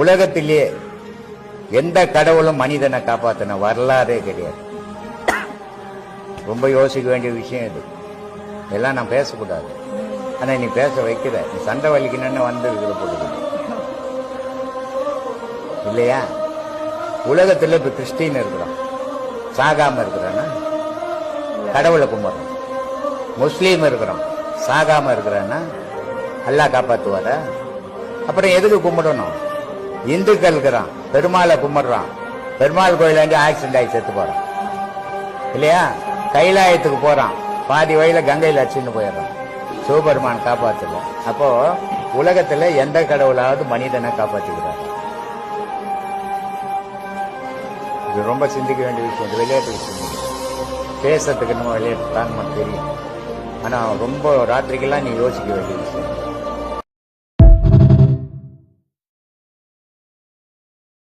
உலகத்திலேயே எந்த கடவுளும் மனிதனை காப்பாத்தின வரலாறே கிடையாது. ரொம்ப யோசிக்க வேண்டிய விஷயம் இது. எல்லாம் நான் பேசக்கூடாது. ஆனா நீ பேச வைக்கிற, நீ சண்டை வலிக்கணும்னு வந்து இருக்கிற போடுது இல்லையா? உலகத்துல இப்ப கிறிஸ்டின் இருக்கிறோம், சாகாம இருக்கிறான்னா கடவுளை கும்பிடுறோம். முஸ்லீம் இருக்கிறோம், சாகாம இருக்கிறான்னா அல்லாஹ் காப்பாத்துவார. அப்புறம் எதுக்கு கும்பிடணும்? இந்துக்கள் இருக்கிறான், பெருமாளை கும்பிடுறான், பெருமாள் கோயிலாண்டி ஆக்சிடென்ட் ஆகி செத்து போறான் இல்லையா? கைலாயத்துக்கு போறான், பாதி வயல கங்கையில் அடிச்சுன்னு போயிடுறான், சிவபெருமான் காப்பாற்றல. அப்போ உலகத்துல எந்த கடவுளாவது மனிதனை காப்பாற்றிக்கிறார்? இது ரொம்ப சிந்திக்க வேண்டிய விஷயம். இது விளையாட்டு விஷயம். பேசுறதுக்கு நம்ம விளையாட்டு தான் தெரியும். ஆனா ரொம்ப ராத்திரிக்கெல்லாம் நீ யோசிக்க வேண்டிய விஷயம்.